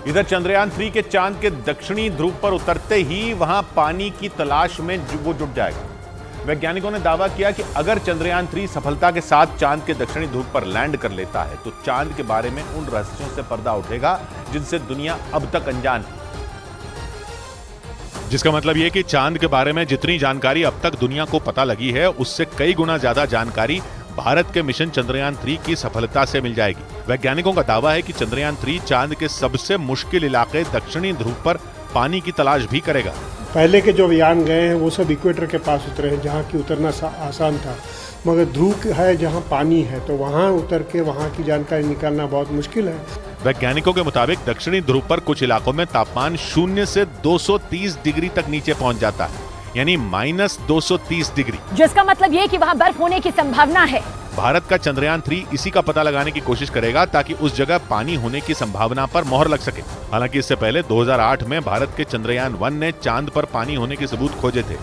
इधर चंद्रयान 3 के चांद के दक्षिणी ध्रुव पर उतरते ही वहां पानी की तलाश में वो जुट जाएगा। वैज्ञानिकों ने दावा किया कि अगर चंद्रयान 3 सफलता के साथ चांद के दक्षिणी ध्रुव पर लैंड कर लेता है तो चांद के बारे में उन रहस्यों से पर्दा उठेगा जिनसे दुनिया अब तक अनजान है। जिसका मतलब यह कि चांद के बारे में जितनी जानकारी अब तक दुनिया को पता लगी है उससे कई गुना ज्यादा जानकारी भारत के मिशन चंद्रयान 3 की सफलता से मिल जाएगी। वैज्ञानिकों का दावा है कि चंद्रयान 3 चांद के सबसे मुश्किल इलाके दक्षिणी ध्रुव पर पानी की तलाश भी करेगा। पहले के जो यान गए हैं वो सब इक्वेटर के पास उतरे हैं जहाँ की उतरना आसान था, मगर ध्रुव है जहाँ पानी है तो वहाँ उतर के वहाँ की जानकारी निकालना बहुत मुश्किल है। वैज्ञानिकों के मुताबिक दक्षिणी ध्रुव पर कुछ इलाकों में तापमान 0 से 230 डिग्री तक नीचे पहुंच जाता है, यानी -230 डिग्री, जिसका मतलब ये कि वहाँ बर्फ होने की संभावना है। भारत का चंद्रयान 3 इसी का पता लगाने की कोशिश करेगा ताकि उस जगह पानी होने की संभावना पर मोहर लग सके। हालांकि इससे पहले 2008 में भारत के चंद्रयान 1 ने चांद पर पानी होने के सबूत खोजे थे।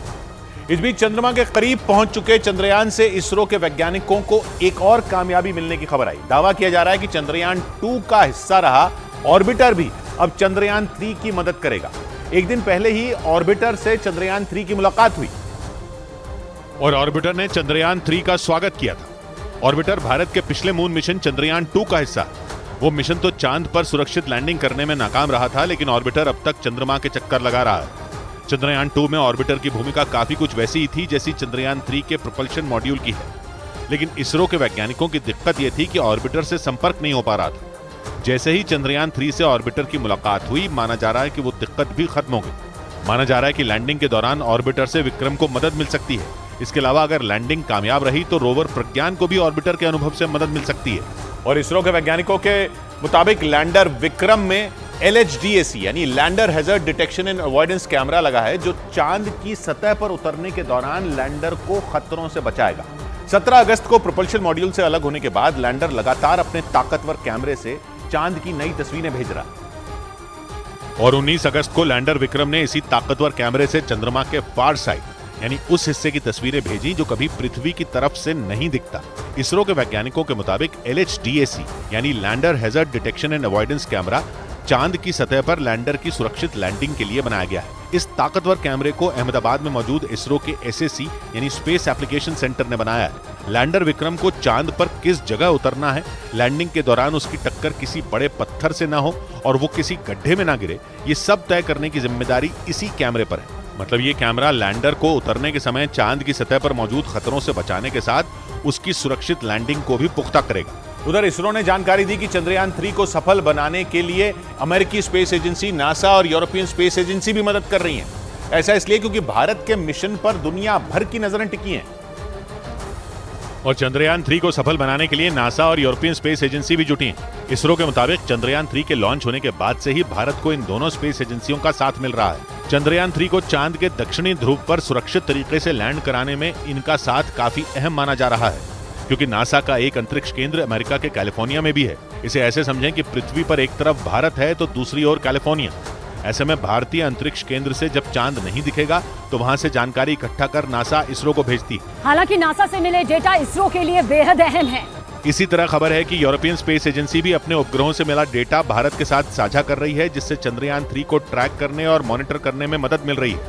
इस बीच चंद्रमा के करीब पहुंच चुके चंद्रयान से इसरो के वैज्ञानिकों को एक और कामयाबी मिलने की खबर आई। दावा किया जा रहा है कि चंद्रयान 2 का हिस्सा रहा ऑर्बिटर भी अब चंद्रयान 3 की मदद करेगा। एक दिन पहले ही ऑर्बिटर से चंद्रयान 3 की मुलाकात हुई और ऑर्बिटर ने चंद्रयान 3 का स्वागत किया था। ऑर्बिटर भारत के पिछले मून मिशन चंद्रयान 2 का हिस्सा है। वो मिशन तो चांद पर सुरक्षित लैंडिंग करने में नाकाम रहा था, लेकिन ऑर्बिटर अब तक चंद्रमा के चक्कर लगा रहा है। चंद्रयान 2 में ऑर्बिटर की भूमिका काफी कुछ वैसी ही थी जैसी चंद्रयान 3 के प्रोपल्शन मॉड्यूल की है, लेकिन इसरो के वैज्ञानिकों की दिक्कत यह थी कि ऑर्बिटर से संपर्क नहीं हो पा रहा था। जैसे ही चंद्रयान 3 से ऑर्बिटर की मुलाकात हुई, माना जा रहा है कि वो दिक्कत भी खत्म हो गई। माना जा रहा है कि लैंडिंग के दौरान ऑर्बिटर से विक्रम को मदद मिल सकती है। इसके अलावा अगर लैंडिंग कामयाब रही तो रोवर प्रज्ञान को भी ऑर्बिटर के अनुभव से मदद मिल सकती है। और इसरो के वैज्ञानिकों के मुताबिक लैंडर विक्रम में LHDAC यानी lander hazard detection and avoidance camera लगा है, जो चांद की सतह पर उतरने के दौरान लैंडर को खतरों से बचाएगा। 17 अगस्त को प्रोपल्शन मॉड्यूल से अलग होने के बाद लैंडर लगातार अपने ताकतवर कैमरे से चांद की नई तस्वीरें भेज रहा है और 19 अगस्त को लैंडर विक्रम ने इसी ताकतवर कैमरे से चंद्रमा के फार साइड यानी उस हिस्से की तस्वीरें भेजी जो कभी पृथ्वी की तरफ से नहीं दिखता। इसरो के वैज्ञानिकों के मुताबिक LHDAC यानी lander hazard detection and avoidance camera चांद की सतह पर लैंडर की सुरक्षित लैंडिंग के लिए बनाया गया है। इस ताकतवर कैमरे को अहमदाबाद में मौजूद इसरो के SAC यानी स्पेस एप्लीकेशन सेंटर ने बनाया है। लैंडर विक्रम को चांद पर किस जगह उतरना है, लैंडिंग के दौरान उसकी टक्कर किसी बड़े पत्थर से ना हो और वो किसी गड्ढे में ना गिरे, ये सब तय करने की जिम्मेदारी इसी कैमरे पर है। मतलब ये कैमरा लैंडर को उतरने के समय चांद की सतह पर मौजूद खतरों से बचाने के साथ उसकी सुरक्षित लैंडिंग को भी पुख्ता करेगा। उधर इसरो ने जानकारी दी कि चंद्रयान 3 को सफल बनाने के लिए अमेरिकी स्पेस एजेंसी नासा और यूरोपियन स्पेस एजेंसी भी मदद कर रही हैं। ऐसा इसलिए क्योंकि भारत के मिशन पर दुनिया भर की नजरें टिकी हैं और चंद्रयान 3 को सफल बनाने के लिए नासा और यूरोपियन स्पेस एजेंसी भी जुटी हैं। इसरो के मुताबिक चंद्रयान 3 के लॉन्च होने के बाद से ही भारत को इन दोनों स्पेस एजेंसियों का साथ मिल रहा है। चंद्रयान 3 को चांद के दक्षिणी ध्रुव पर सुरक्षित तरीके से लैंड कराने में इनका साथ काफी अहम माना जा रहा है, क्योंकि नासा का एक अंतरिक्ष केंद्र अमेरिका के कैलिफोर्निया में भी है। इसे ऐसे समझें कि पृथ्वी पर एक तरफ भारत है तो दूसरी ओर कैलिफोर्निया। ऐसे में भारतीय अंतरिक्ष केंद्र से जब चांद नहीं दिखेगा तो वहां से जानकारी इकट्ठा कर नासा इसरो को भेजती है। हालांकि नासा से मिले डेटा इसरो के लिए बेहद अहम है। इसी तरह खबर है कि यूरोपियन स्पेस एजेंसी भी अपने उपग्रहों से मिला डेटा भारत के साथ साझा कर रही है, जिससे चंद्रयान 3 को ट्रैक करने और मॉनिटर करने में मदद मिल रही है।